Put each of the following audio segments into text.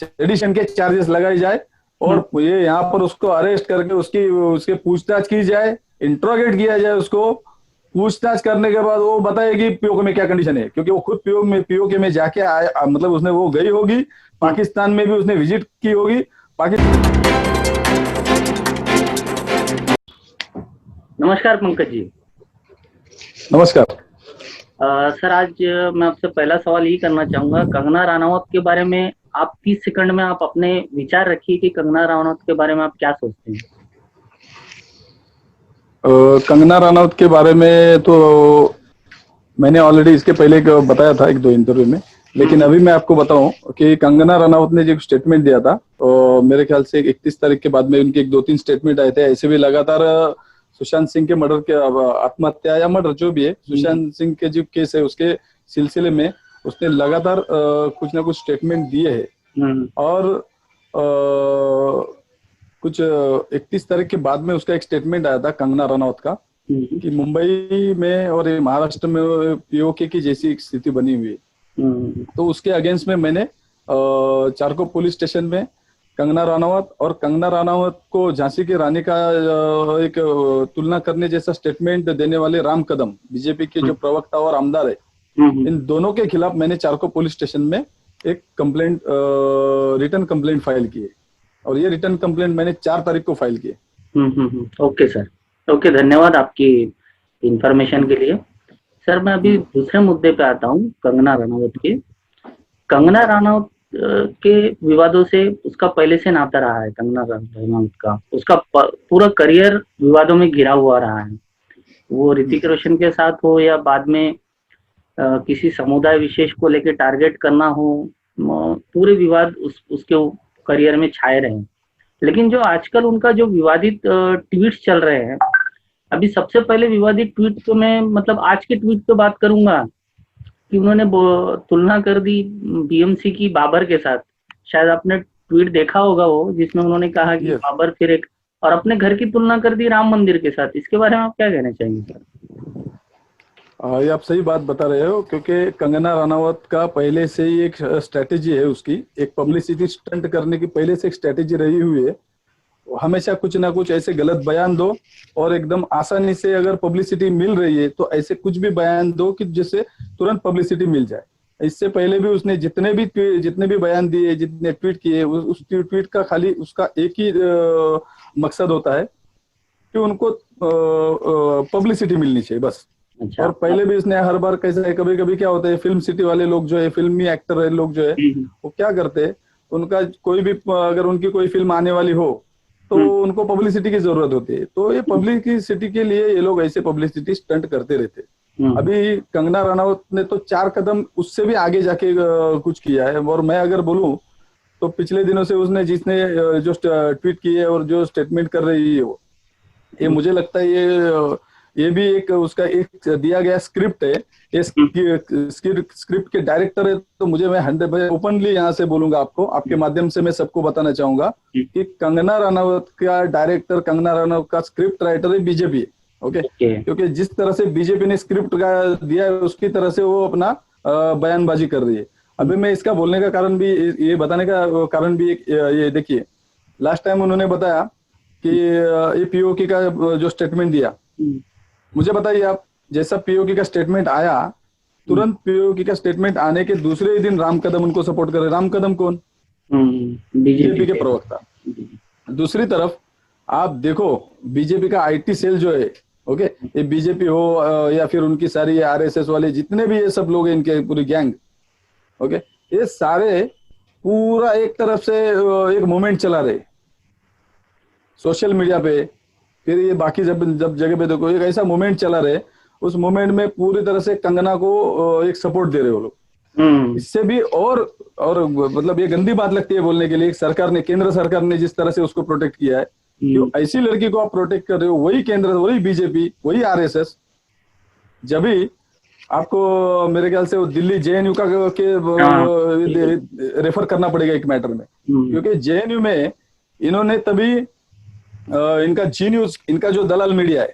Sedition के charges लगाए जाए और ये यहाँ पर उसको अरेस्ट करके उसकी उसके पूछताछ की जाए, इंट्रोगेट किया जाए उसको। पूछताछ करने के बाद वो बताए कि पीओके में क्या कंडीशन है, क्योंकि वो खुद पीओके में जाके आया, मतलब उसने वो गई होगी, पाकिस्तान में भी उसने विजिट की होगी। नमस्कार पंकज जी। नमस्कार। सर, आज मैं आपसे पहला सवाल यही करना चाहूंगा, कंगना रनावत के बारे में आप 30 सेकंड में आप अपने विचार रखिए कि कंगना रनावत के बारे में आप क्या सोचते हैं। कंगना रनावत के बारे में तो मैंने ऑलरेडी इसके पहले बताया था एक दो इंटरव्यू में, लेकिन अभी मैं आपको बताऊं कि कंगना रनावत ने जो स्टेटमेंट दिया था, तो मेरे ख्याल से 31 तारीख के बाद में उनके एक दो तीन स्टेटमेंट आए थे। ऐसे भी लगातार सुशांत सिंह के मर्डर के, आत्महत्या या मर्डर जो भी है, सुशांत सिंह के जो केस है उसके सिलसिले में उसने लगातार कुछ ना कुछ स्टेटमेंट दिए है। और कुछ 31 तारीख के बाद में उसका एक स्टेटमेंट आया था कंगना रनावत का कि मुंबई में और महाराष्ट्र में पीओके की जैसी एक स्थिति बनी हुई है, तो उसके अगेंस्ट में मैंने चारकोप पुलिस स्टेशन में कंगना रनावत और कंगना रनावत को झांसी की रानी का एक तुलना करने जैसा स्टेटमेंट देने वाले राम कदम, बीजेपी के जो प्रवक्ता और आमदार है, इन दोनों के खिलाफ मैंने चारकोप पुलिस स्टेशन में एक कंप्लेंट, रिटर्न कंप्लेंट फाइल की है। और ये रिटर्न कंप्लेंट मैंने 4 तारीख को फाइल की है। ओके सर, ओके, धन्यवाद आपकी इंफॉर्मेशन के लिए। सर, मैं अभी दूसरे मुद्दे पे आता हूँ, कंगना रनावत के। कंगना रनावत के विवादों से उसका पहले से नाता रहा है। कंगना रनावत का उसका पूरा करियर विवादों में घिरा हुआ रहा है। वो ऋतिक रोशन के साथ हो या बाद में किसी समुदाय विशेष को लेकर टारगेट करना हो, पूरे विवाद उसके करियर में छाए रहे। लेकिन जो आजकल उनका जो विवादित ट्वीट्स चल रहे हैं, अभी सबसे पहले विवादित ट्वीट तो मैं मतलब आज के ट्वीट पे बात करूंगा कि उन्होंने तुलना कर दी बीएमसी की बाबर के साथ। शायद आपने ट्वीट देखा होगा वो, जिसमें उन्होंने कहा कि बाबर फिर एक, और अपने घर की तुलना कर दी राम मंदिर के साथ। इसके बारे में आप क्या कहना चाहेंगे सर? ये आप सही बात बता रहे हो, क्योंकि कंगना रनावत का पहले से ही एक स्ट्रेटेजी है, उसकी एक पब्लिसिटी स्टंट करने की पहले से एक स्ट्रेटेजी रही हुई है। हमेशा कुछ ना कुछ ऐसे गलत बयान दो और एकदम आसानी से अगर पब्लिसिटी मिल रही है तो ऐसे कुछ भी बयान दो कि जिससे तुरंत पब्लिसिटी मिल जाए। इससे पहले भी उसने जितने भी बयान दिए, जितने ट्वीट किए, उस ट्वीट का खाली उसका एक ही मकसद होता है कि उनको पब्लिसिटी मिलनी चाहिए, बस। अच्छा। और पहले भी इसने हर बार कैसा है, कभी कभी क्या होता है, फिल्म सिटी वाले लोग जो है, फिल्मी एक्टर लोग जो है, वो क्या करते हैं, उनका कोई भी अगर उनकी कोई फिल्म आने वाली हो तो उनको पब्लिसिटी की जरूरत होती है, तो ये पब्लिसिटी के लिए ये लोग ऐसे पब्लिसिटी स्टंट करते रहते। अभी कंगना रनावत ने तो 4 कदम उससे भी आगे जाके कुछ किया है। और मैं अगर बोलूं तो पिछले दिनों से उसने जिसने जो ट्वीट की है और जो स्टेटमेंट कर रही है, वो ये मुझे लगता है ये भी एक उसका एक दिया गया स्क्रिप्ट है। ये स्क्रिप्ट के डायरेक्टर है, तो मैं 100% ओपनली यहाँ से बोलूंगा, आपको आपके माध्यम से मैं सबको बताना चाहूंगा कि कंगना रनावत का डायरेक्टर, कंगना रनावत का स्क्रिप्ट राइटर है बीजेपी। ओके, क्योंकि जिस तरह से बीजेपी ने स्क्रिप्ट का दिया है उसकी तरह से वो अपना बयानबाजी कर रही है। अभी मैं इसका बोलने का कारण भी, ये बताने का कारण भी ये देखिए, लास्ट टाइम उन्होंने बताया कि ये पीओके का जो स्टेटमेंट दिया, मुझे बताइए आप, जैसा पीओके का स्टेटमेंट आया, तुरंत पीओके का स्टेटमेंट आने के दूसरे ही दिन राम कदम उनको सपोर्ट कर रहे। राम कदम कौन? बीजेपी के प्रवक्ता। दूसरी तरफ आप देखो, बीजेपी का आईटी सेल जो है, ओके, ये बीजेपी हो या फिर उनकी सारी आरएसएस वाले जितने भी ये सब लोग हैं, इनके पूरी गैंग, ओके, ये सारे पूरा एक तरफ से एक मूवमेंट चला रहे सोशल मीडिया पे। फिर ये बाकी जब जगह पे देखो, एक ऐसा मूवमेंट चला रहे, उस मूवमेंट में पूरी तरह से कंगना को एक सपोर्ट दे रहे हो लोग। इससे भी और मतलब ये गंदी बात लगती है बोलने के लिए, सरकार ने, केंद्र सरकार ने जिस तरह से उसको प्रोटेक्ट किया है, क्यों ऐसी लड़की को आप प्रोटेक्ट कर रहे हो? वही केंद्र, वही बीजेपी, वही आरएसएस। जब भी आपको मेरे ख्याल से वो दिल्ली जेएनयू का के रेफर करना पड़ेगा एक मैटर में, क्योंकि जेएनयू में इन्होंने तभी इनका जी न्यूज, इनका जो दलाल मीडिया है,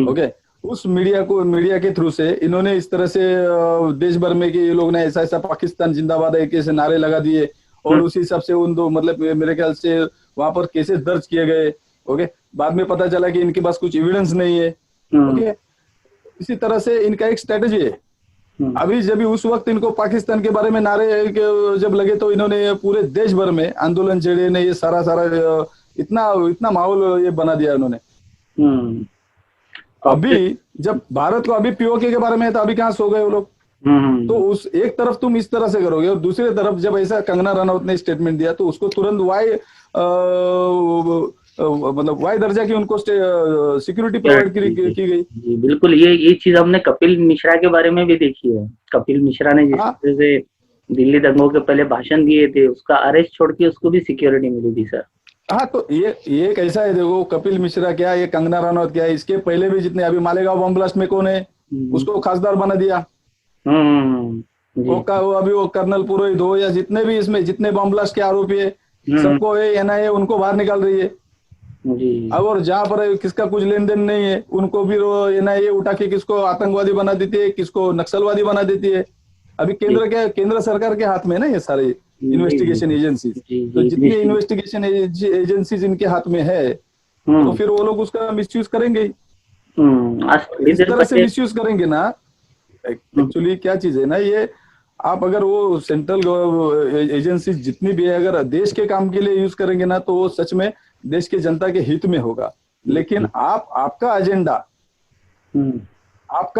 ओके, उस मीडिया के थ्रू से इन्होंने इस तरह से देश भर में कि ये लोग ने ऐसा ऐसा पाकिस्तान जिंदाबाद है, कैसे नारे लगा दिए, और उसी हिसाब से उन दो मतलब मेरे ख्याल से वहां पर केसेस दर्ज किए गए। ओके, बाद में पता चला कि इनके पास कुछ एविडेंस नहीं है। ओके, इसी तरह से इनका एक स्ट्रेटेजी है। अभी जब भी उस वक्त इनको पाकिस्तान के बारे में नारे जब लगे तो इन्होंने पूरे देश भर में आंदोलन छेड़े ने, ये सारा सारा इतना इतना माहौल ये बना दिया उन्होंने। अभी जब भारत को अभी पीओके के बारे में है तो अभी कहाँ सो गए वो लोग। तो उस एक तरफ तुम इस तरह से करोगे और दूसरी तरफ जब ऐसा कंगना रनौत ने स्टेटमेंट दिया तो उसको तुरंत मतलब वाई दर्जा की उनको सिक्योरिटी प्रोवाइड की गई। जी बिल्कुल, ये चीज हमने कपिल मिश्रा के बारे में भी देखी है। कपिल मिश्रा ने जिस तरह से दिल्ली दंगों के पहले भाषण दिए थे, उसका अरेस्ट छोड़ के उसको भी सिक्योरिटी मिली थी सर। हाँ, तो ये कैसा है, देखो कपिल मिश्रा क्या, ये कंगना रनौत क्या है, इसके पहले भी जितने अभी मालेगांव बम ब्लास्ट में कौन है, उसको खासदार बना दिया। वो अभी वो कर्नल पुरोहित हो या जितने भी इसमें जितने बम ब्लास्ट के आरोपी है, सबको एनआईए उनको बाहर निकाल रही है। अब और जहां पर किसका कुछ लेन देन नहीं है उनको भी एनआईए उठा के किसको आतंकवादी बना देती है, किसको नक्सलवादी बना देती है। अभी केंद्र सरकार के हाथ में है ना ये सारे इन्वेस्टिगेशन एजेंसीज। तो जितनी इन्वेस्टिगेशन एजेंसीज इनके हाथ में है तो फिर वो लोग उसका मिसयूज करेंगे। इस तरह से मिसयूज करेंगे ना। एक्चुअली क्या चीज है ना, ये आप अगर वो सेंट्रल एजेंसी जितनी भी है अगर देश के काम के लिए यूज करेंगे ना तो वो सच में देश के जनता के हित में होगा। लेकिन आपका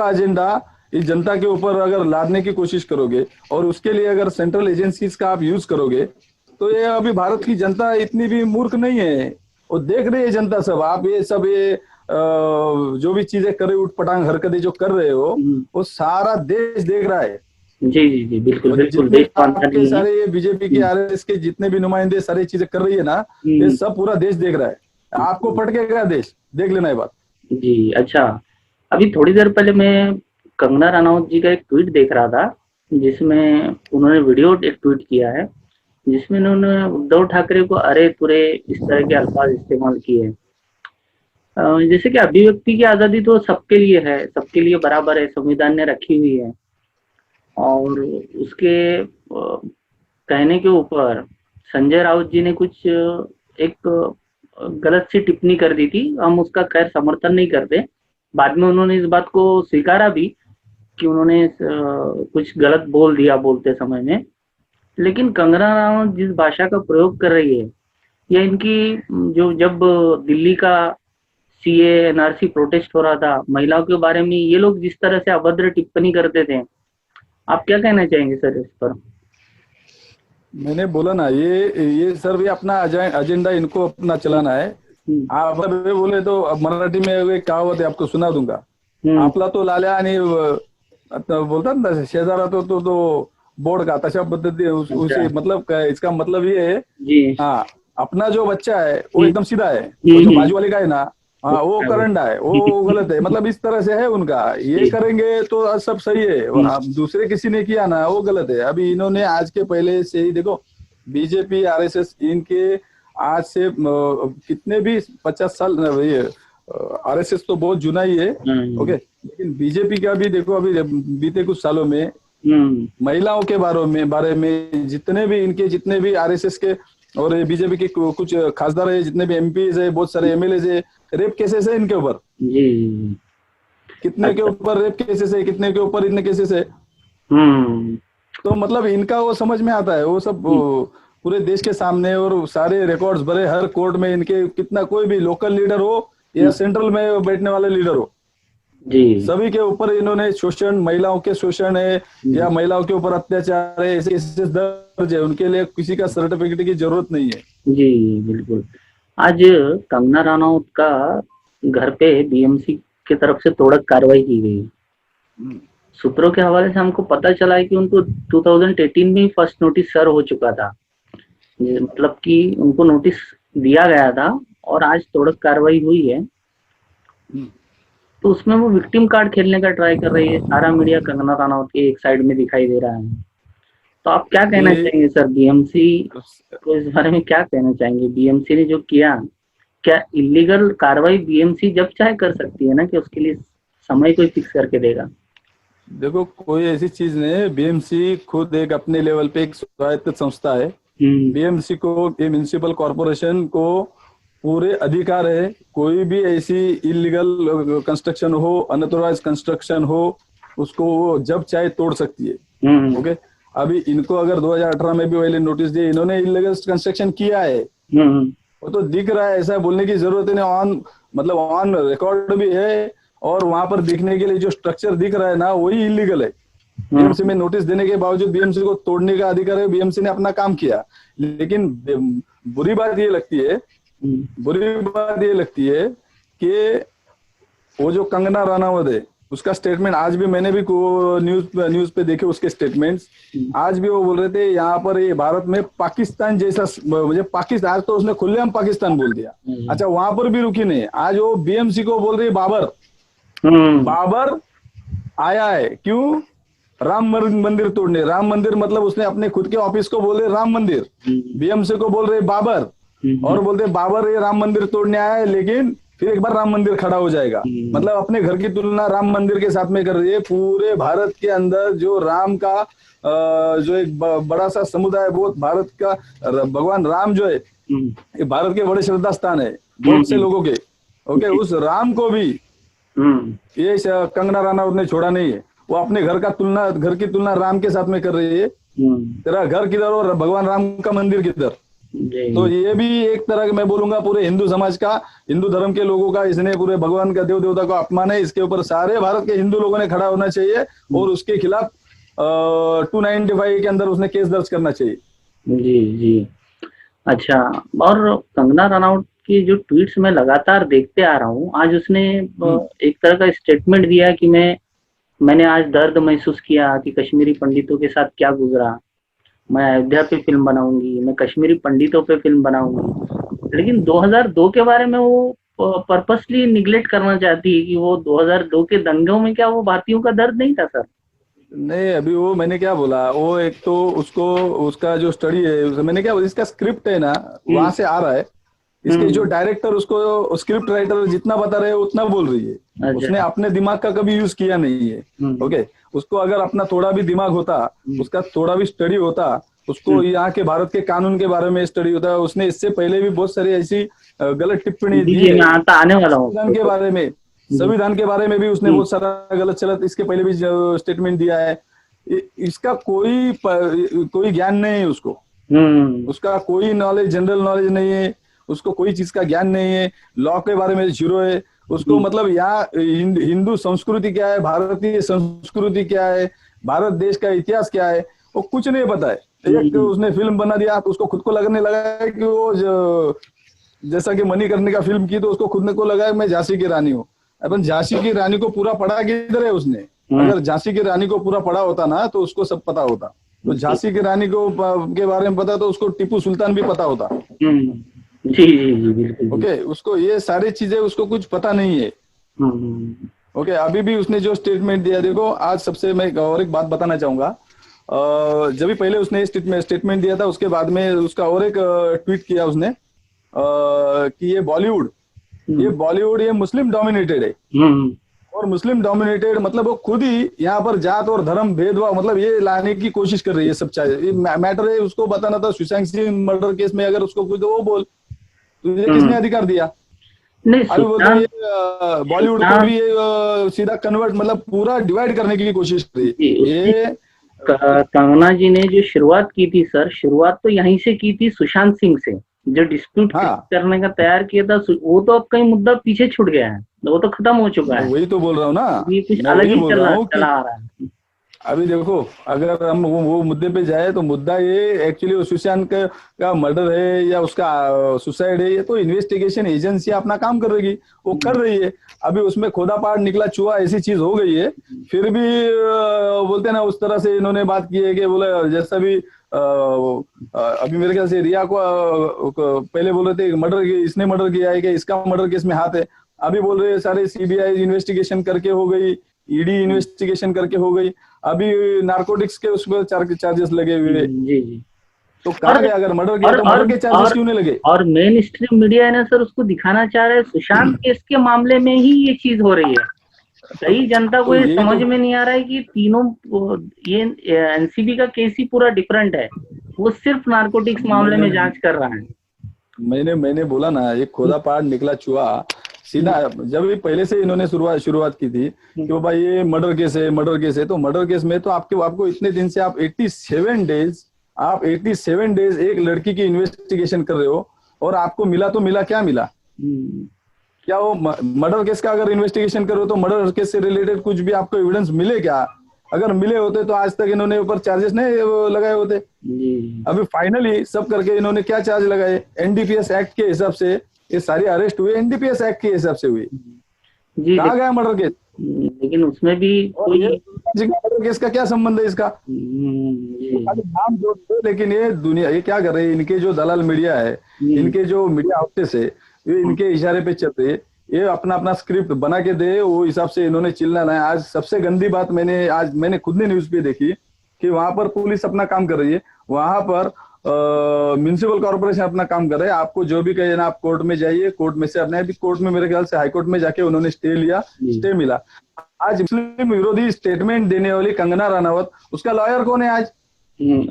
एजेंडा इस जनता के ऊपर अगर लादने की कोशिश करोगे और उसके लिए अगर सेंट्रल एजेंसीज का आप यूज करोगे तो ये अभी भारत की जनता इतनी भी मूर्ख नहीं है। वो देख रही है जनता सब, आप ये सब ये जो भी चीजें कर रहे हो, उठपटांग हरकतें जो कर रहे हो वो सारा देश देख रहा है। जी जी जी बिल्कुल बिल्कुल। आपके सारे ये बीजेपी के आरएसएस के जितने भी नुमाइंदे सारी चीजें कर रही है ना, ये सब पूरा देश देख रहा है। आपको पटकेगा देश, देख लेना ये बात। जी अच्छा, अभी थोड़ी देर पहले मैं कंगना रनौत जी का एक ट्वीट देख रहा था जिसमें उन्होंने वीडियो एक ट्वीट किया है जिसमें उन्होंने उद्धव ठाकरे को अरे तुरे इस तरह के अल्फाज इस्तेमाल किए हैं। जैसे कि अभिव्यक्ति की आजादी तो सबके लिए है, सबके लिए बराबर है, संविधान ने रखी हुई है। और उसके कहने के ऊपर संजय राउत जी ने कुछ एक गलत सी टिप्पणी कर दी थी। हम उसका खैर समर्थन नहीं करते। बाद में उन्होंने इस बात को स्वीकारा भी कि उन्होंने कुछ गलत बोल दिया बोलते समय में। लेकिन कंगना रनौत जिस भाषा का प्रयोग कर रही है या इनकी जो जब दिल्ली का सीए एनआरसी प्रोटेस्ट हो रहा था, महिलाओं के बारे में ये लोग जिस तरह से अभद्र टिप्पणी करते थे, आप क्या कहना चाहेंगे सर इस पर? मैंने बोला ना ये सर भी अपना एजेंडा इनको अपना चलाना है। आप अगर बोले तो मराठी में एक कहावत है, आपको सुना दूंगा। आपला तो लाल्या आणि बोलतात ना शेजारा तो बोर्ड का, तशा पद्धति उसी मतलब इसका मतलब ये है। हाँ, अपना जो बच्चा है वो एकदम सीधा है, जो बाजू वाले का है ना, हाँ वो करंडा है, वो गलत है। मतलब इस तरह से है उनका, ये करेंगे तो सब सही है और आप दूसरे किसी ने किया ना वो गलत है। अभी इन्होंने आज के पहले से ही देखो, बीजेपी आरएसएस इनके आज से कितने भी 50 साल, ये आरएसएस तो बहुत जुना ही है। ओके, लेकिन बीजेपी का भी देखो अभी बीते कुछ सालों में महिलाओं के बारे में जितने भी आरएसएस के और बीजेपी के कुछ खासदार है, जितने भी एमपीज है, बहुत सारे एमएलए है, रेप केसेस है इनके ऊपर। कितने के ऊपर रेप केसेस है, कितने के ऊपर इतने केसेस है। तो मतलब इनका वो समझ में आता है, वो सब पूरे देश के सामने और सारे रिकॉर्ड्स भरे हर कोर्ट में इनके, कितना कोई भी लोकल लीडर हो या सेंट्रल में बैठने वाले लीडर हो जी, सभी के ऊपर इन्होंने शोषण, महिलाओं के शोषण है या महिलाओं के ऊपर अत्याचार है, ऐसे केसेस दर्ज है। उनके लिए किसी का सर्टिफिकेट की जरूरत नहीं है। जी बिल्कुल। आज कंगना रनौत का घर पे बीएमसी की तरफ से तोड़क कार्रवाई की गई। सूत्रों के हवाले से हमको पता चला है कि उनको 2018 में फर्स्ट नोटिस सर्व हो चुका था, मतलब कि उनको नोटिस दिया गया था और आज तोड़क कार्रवाई हुई है। तो उसमें वो विक्टिम कार्ड खेलने का ट्राई कर रही है। सारा मीडिया कंगना रनौत के एक साइड में दिखाई दे रहा है। तो आप क्या कहना चाहेंगे सर, बीएमसी को इस बारे में क्या कहना चाहेंगे? बीएमसी ने जो किया, क्या इलीगल कार्रवाई बीएमसी जब चाहे कर सकती है ना, कि उसके लिए समय कोई फिक्स करके देगा? देखो, कोई ऐसी चीज नहीं है। बीएमसी खुद एक अपने लेवल पे एक स्वायत्त संस्था है। बीएमसी को, ये म्युनिसिपल कॉर्पोरेशन को पूरे अधिकार है, कोई भी ऐसी इलीगल कंस्ट्रक्शन हो, अनऑथराइज कंस्ट्रक्शन हो, उसको वो जब चाहे तोड़ सकती है। ओके, अभी इनको अगर 2018 में भी वायलेंस नोटिस दिए, इन्होंने इलीगल कंस्ट्रक्शन किया है, वो तो दिख रहा है, ऐसा बोलने की जरूरत नहीं, ऑन रिकॉर्ड भी है, और वहां पर देखने के लिए जो स्ट्रक्चर दिख रहा है ना, वही इलीगल है। बीएमसी में नोटिस देने के बावजूद बीएमसी को तोड़ने का अधिकार है, बीएमसी ने अपना काम किया। लेकिन बुरी बात ये लगती है कि वो जो कंगना रनावत है, उसका स्टेटमेंट आज भी मैंने भी न्यूज पे देखे उसके स्टेटमेंट्स, आज भी वो बोल रहे थे यहाँ पर ये भारत में पाकिस्तान जैसा, मुझे पाकिस्तान, आज तो उसने खुलेआम पाकिस्तान बोल दिया। अच्छा, वहां पर भी रुकी नहीं, आज वो बीएमसी को बोल रही बाबर आया है, क्यों? राम मंदिर तोड़ने। राम मंदिर मतलब उसने अपने खुद के ऑफिस को बोल रहे राम मंदिर, बीएमसी को बोल रहे बाबर, और बोलते बाबर ये राम मंदिर तोड़ने आया है, लेकिन फिर एक बार राम मंदिर खड़ा हो जाएगा। मतलब अपने घर की तुलना राम मंदिर के साथ में कर रही है। पूरे भारत के अंदर जो राम का जो एक बड़ा सा समुदाय, वो भारत का भगवान राम जो है, ये भारत के बड़े श्रद्धा स्थान है बहुत से लोगों के। ओके, उस राम को भी ये कंगना रनावत ने छोड़ा नहीं है। वो अपने घर की तुलना राम के साथ में कर रही है। तेरा घर किधर और भगवान राम का मंदिर किधर? तो ये भी एक तरह का, मैं बोलूंगा, पूरे हिंदू समाज का, हिंदू धर्म के लोगों का, इसने पूरे भगवान का, देव देवता का अपमान है। इसके ऊपर सारे भारत के हिंदू लोगों ने खड़ा होना चाहिए और उसके खिलाफ 295 के अंदर उसने केस दर्ज करना चाहिए। जी। अच्छा, और कंगना रनावत की जो ट्वीट्स मैं लगातार देखते आ रहा हूँ, आज उसने एक तरह का स्टेटमेंट दिया कि मैंने आज दर्द महसूस किया कि कश्मीरी पंडितों के साथ क्या गुजरा। मैं अयोध्या पे फिल्म बनाऊंगी, मैं कश्मीरी पंडितों पे फिल्म बनाऊंगी। लेकिन 2002 के बारे में वो पर्पसली निग्लेक्ट करना चाहती है कि वो 2002 के दंगों में क्या वो भारतीयों का दर्द नहीं था सर? नहीं, अभी वो मैंने क्या बोला, वो एक तो उसका जो स्टडी है, मैंने क्या बोला, इसका स्क्रिप्ट है ना, वहां से आ रहा है। इसके जो डायरेक्टर, उसको स्क्रिप्ट राइटर जितना बता रहे हैं उतना बोल रही है। उसने अपने दिमाग का कभी यूज किया नहीं है। ओके, उसको अगर अपना थोड़ा भी दिमाग होता, उसका थोड़ा भी स्टडी होता, उसको यहाँ के भारत के कानून के बारे में स्टडी होता, उसने इससे पहले भी बहुत सारी ऐसी गलत टिप्पणी दी है आने वाला हूँ संविधान के बारे में। संविधान के बारे में भी उसने बहुत सारा गलत चलत इसके पहले भी स्टेटमेंट दिया है। इसका कोई ज्ञान नहीं है उसको, उसका कोई नॉलेज, जनरल नॉलेज नहीं है, उसको कोई चीज का ज्ञान नहीं है, लॉ के बारे में जीरो है उसको। मतलब यहाँ हिंदू संस्कृति क्या है, भारतीय संस्कृति क्या है, भारत देश का इतिहास क्या है, वो कुछ नहीं पता है। एक उसने फिल्म बना दिया तो उसको खुद को लगने लगा है कि वो जैसा कि मणिकर्णिका का फिल्म की, तो उसको खुद को लगा है मैं झांसी की रानी हूँ। अपन झांसी की रानी को पूरा पढ़ा किधर है उसने? अगर झांसी की रानी को पूरा पढ़ा होता ना तो उसको सब पता होता। तो झांसी की रानी को के बारे में पता तो उसको टीपू सुल्तान भी पता होता। जी बिल्कुल। ओके, उसको ये सारी चीजें उसको कुछ पता नहीं है। ओके, अभी भी उसने जो स्टेटमेंट दिया, देखो आज सबसे मैं और एक बात बताना चाहूंगा। जब भी पहले उसने स्टेटमेंट दिया था, उसके बाद में उसका और एक ट्वीट किया उसने कि ये बॉलीवुड ये मुस्लिम डोमिनेटेड है। और मुस्लिम डोमिनेटेड मतलब वो खुद ही यहाँ पर जात और धर्म भेदभाव मतलब ये लाने की कोशिश कर रही है। सब चाहे मैटर है, उसको बताना था सुशांत सिंह मर्डर केस में अगर उसको कुछ तो वो बोल, तुझे किसने अधिकार दिया? नहीं, अभी बोलते बॉलीवुड को भी सीधा कन्वर्ट, मतलब पूरा डिवाइड करने की कोशिश कर रही है। ये कंगना जी ने जो शुरुआत की थी सर, शुरुआत तो यहीं से की थी, सुशांत सिंह से जो डिस्प्यूट करने का तैयार किया था। वो तो अब कहीं मुद्दा पीछे छूट गया है, वो तो खत्म हो चुका है। वही तो बोल रहा हूँ ना, ये कुछ अलग ही चला आ रहा है। अभी देखो, अगर हम वो मुद्दे पे जाए तो मुद्दा ये एक्चुअली वो सुशांत का मर्डर है या उसका सुसाइड है, ये तो इन्वेस्टिगेशन एजेंसी अपना काम कर रही, वो कर रही है। अभी उसमें खोदा निकला चूहा ऐसी चीज हो गई है, फिर भी बोलते हैं ना उस तरह से इन्होंने बात की है कि बोले जैसा भी अभी मेरे ख्याल से रिया को पहले बोल रहे थे मर्डर, इसने मर्डर किया है कि इसका मर्डर केस में हाथ है। अभी बोल रहे सारे सीबीआई इन्वेस्टिगेशन करके हो गई, ईडी इन्वेस्टिगेशन करके हो गई, अभी नारकोटिक्स के उस पर चार्जेस लगे हुए। तो कहा गया अगर मर्डर किया तो मर्डर के चार्जेस क्यों नहीं लगे? और मेन स्ट्रीम मीडिया है ना सर, उसको दिखाना चाह रहे हैं सुशांत केस के मामले में ही ये चीज हो रही है। कई जनता को ये समझ में नहीं आ रहा है कि तीनों ये एनसीबी का केस ही पूरा डिफरेंट है। वो सिर्फ नारकोटिक्स मामले में जांच कर रहा है। मैंने बोला ना, एक खोदा पहाड़ निकला चूहा सीधा। जब भी पहले से इन्होंने शुरुआत की थी कि वो भाई ये मर्डर केस है, मर्डर केस है, तो मर्डर केस में तो आपको इतने दिन से आप 87 डेज एक लड़की की इन्वेस्टिगेशन कर रहे हो, और आपको मिला तो मिला, क्या मिला? क्या वो मर्डर केस का अगर इन्वेस्टिगेशन करो तो मर्डर केस से रिलेटेड कुछ भी आपको एविडेंस मिले क्या? अगर मिले होते तो आज तक इन्होंने ऊपर चार्जेस नहीं लगाए होते। अभी फाइनली सब करके इन्होंने क्या चार्ज लगाए? एनडीपीएस एक्ट के हिसाब से ये सारी अरेस्ट हुए, एनडीपीएस एक्ट के हिसाब से हुई। जी, कहाँ गया मर्डर केस? लेकिन उसमें भी मर्डर केस का क्या संबंध है इसका? नाम जोड़ दो, लेकिन ये दुनिया ये क्या कर रही है? इनके जो दलाल मीडिया है, इनके जो मीडिया हाउसेस है, ये इनके इशारे पे चल रहे, ये अपना अपना स्क्रिप्ट बना के दे, वो हिसाब से इन्होंने चिल्लाना है। आज सबसे गंदी बात मैंने खुद ने न्यूज पे देखी कि वहां पर पुलिस अपना काम कर रही है, वहां पर म्युनिसिपल कॉर्पोरेशन अपना काम कर रहा है। आपको जो भी कहे ना, आप कोर्ट में जाइए, कोर्ट में से अपने भी कोर्ट में, मेरे ख्याल से हाईकोर्ट में जाके उन्होंने स्टे लिया, स्टे मिला। आज मुस्लिम विरोधी स्टेटमेंट देने वाली कंगना रनावत, उसका लॉयर कौन है आज?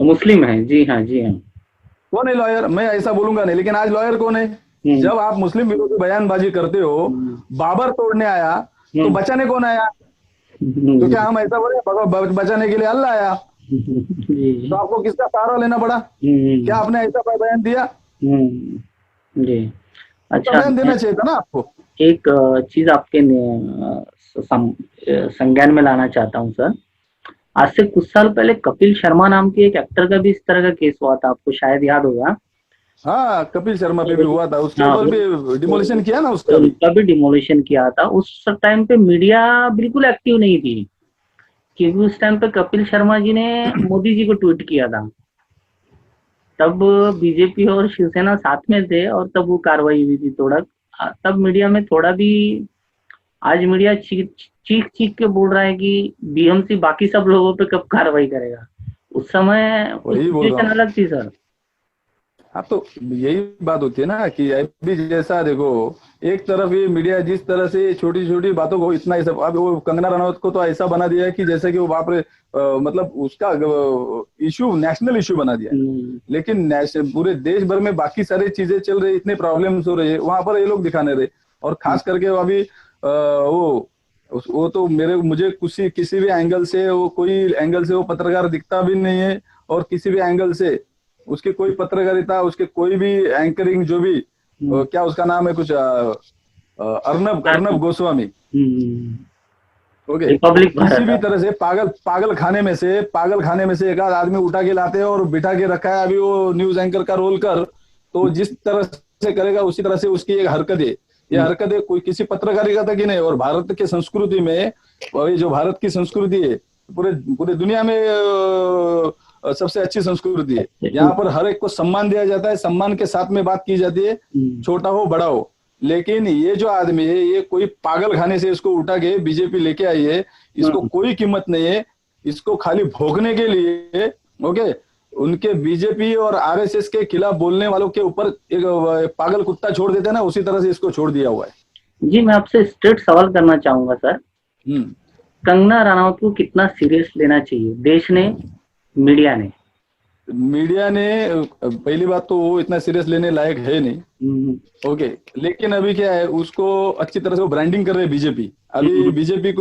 मुस्लिम है। जी हाँ, जी हाँ। कौन है लॉयर? मैं ऐसा बोलूंगा नहीं, लेकिन आज लॉयर कौन है? जब आप मुस्लिम विरोधी बयानबाजी करते हो, बाबर तोड़ने आया तो बचाने कौन आया? तो क्या हम ऐसा बोले बचाने के लिए अल्लाह आया? तो आपको किसका सहारा लेना पड़ा? क्या आपने ऐसा बयान दिया? जी, अच्छा, बयान देना चाहिए था ना आपको। एक चीज आपके संज्ञान में लाना चाहता हूँ सर। आज से कुछ साल पहले कपिल शर्मा नाम के एक एक्टर का भी इस तरह का केस हुआ था, आपको शायद याद होगा। हाँ, कपिल शर्मा पे भी हुआ था, उसके ऊपर भी डिमोलिशन किया ना, उसका भी डिमोलिशन किया था। उस टाइम पे मीडिया बिल्कुल एक्टिव नहीं थी, क्योंकि उस टाइम पे कपिल शर्मा जी ने मोदी जी को ट्वीट किया था। तब बीजेपी और शिवसेना साथ में थे और तब वो कार्रवाई हुई थी। थोड़ा तब मीडिया में थोड़ा भी, आज मीडिया चीख के बोल रहा है कि बीएमसी बाकी सब लोगों पे कब कार्रवाई करेगा। उस समय सिचुएशन अलग थी सर। हाँ, तो यही बात होती है ना कि अभी जैसा देखो, एक तरफ ये मीडिया जिस तरह से छोटी छोटी बातों को इतना ही सब, अब वो कंगना रनौत को तो ऐसा बना दिया है कि जैसे कि वो बाप रे, मतलब उसका इशू नेशनल इशू बना दिया है। लेकिन पूरे देश भर में बाकी सारी चीजें चल रही, इतने प्रॉब्लम्स हो रहे हैं, वहां पर ये लोग दिखाने रहे। और खास करके अभी वो तो मुझे किसी भी एंगल से, वो कोई एंगल से वो पत्रकार दिखता भी नहीं है, और किसी भी एंगल से उसकी कोई पत्रकारिता, उसके कोई भी एंकरिंग जो भी, क्या उसका नाम है कुछ, अर्नब गोस्वामी, ओके, किसी भी तरह से पागल खाने में से एक आध आदमी उठा के लाते हैं और बिठा के रखा है। अभी वो न्यूज एंकर का रोल कर, तो जिस तरह से करेगा उसी तरह से उसकी एक हरकत है। ये हरकत है कोई किसी पत्रकारिता की नहीं। और भारत के संस्कृति में, ये जो भारत की संस्कृति है, पूरे दुनिया में सबसे अच्छी संस्कृति है। यहाँ पर हर एक को सम्मान दिया जाता है, सम्मान के साथ में बात की जाती है, छोटा हो बड़ा हो। लेकिन ये जो आदमी है, ये कोई पागल खाने से इसको उठा के बीजेपी लेके आई है, इसको कोई कीमत नहीं है, इसको खाली भोगने के लिए, ओके, उनके बीजेपी और आरएसएस के खिलाफ बोलने वालों के ऊपर एक पागल कुत्ता छोड़ देते हैं ना, उसी तरह से इसको छोड़ दिया हुआ है। जी, मैं आपसे स्ट्रेट सवाल करना चाहूंगा सर। कंगना रनावत को कितना सीरियस लेना चाहिए देश ने, मीडिया ने? पहली बात तो वो इतना सीरियस लेने लायक है नहीं, ओके। लेकिन अभी क्या है, उसको अच्छी तरह से वो ब्रांडिंग कर रहे हैं बीजेपी। अभी बीजेपी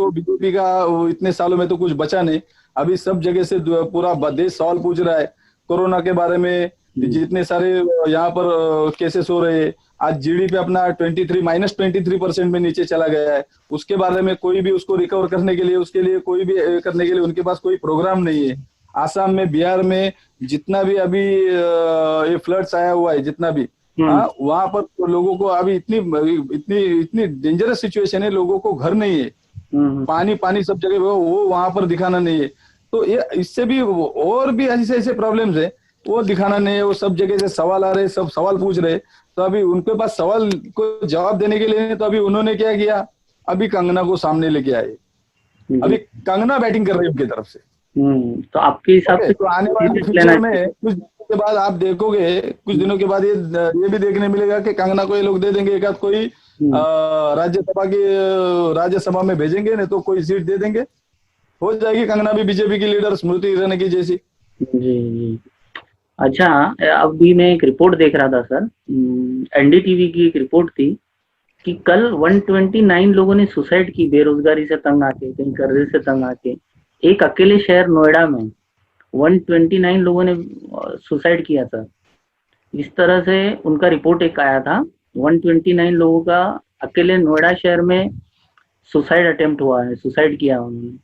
का इतने सालों में तो कुछ बचा नहीं। अभी सब जगह से पूरा देश सवाल पूछ रहा है कोरोना के बारे में, जितने सारे यहाँ पर केसेस हो रहे हैं। आज जीडीपी अपना -23% में नीचे चला गया है। उसके बारे में कोई भी उसको रिकवर करने के लिए, उसके लिए कोई भी करने के लिए उनके पास कोई प्रोग्राम नहीं है। आसाम में, बिहार में जितना भी अभी ये फ्लड्स आया हुआ है, जितना भी, हाँ, वहां पर लोगों को अभी इतनी डेंजरस सिचुएशन है, लोगों को घर नहीं है, पानी सब जगह, वो वहां पर दिखाना नहीं है। तो ये इससे भी और भी ऐसे प्रॉब्लम्स है, वो दिखाना नहीं है। वो सब जगह से सवाल आ रहे, सब सवाल पूछ रहे, तो अभी उनके पास सवाल को जवाब देने के लिए, तो अभी उन्होंने क्या किया, अभी कंगना को सामने लेके आए। अभी कंगना बैटिंग कर रही है उनकी तरफ से। तो आपके हिसाब से तो आने वाले फ्यूचर में कुछ दिनों के बाद आप देखोगे, कुछ दिनों के बाद ये भी देखने मिलेगा कि कंगना को ये लोग दे देंगे, एक आध कोई राज्यसभा में भेजेंगे, नहीं तो कोई सीट दे देंगे, हो जाएगी कंगना भी बीजेपी की लीडर स्मृति ईरानी की जैसी। जी, अच्छा, अभी मैं एक रिपोर्ट देख रहा था सर, एनडीटीवी की एक रिपोर्ट थी कि कल 129 लोगों ने सुसाइड की, बेरोजगारी से तंग आके, कहीं कर्जे से तंग आके। एक अकेले शहर नोएडा में 129 लोगों ने सुसाइड किया था। इस तरह से उनका रिपोर्ट एक आया था, 129 लोगों का अकेले नोएडा शहर में सुसाइड अटेम्प्ट हुआ है, सुसाइड किया उन्होंने।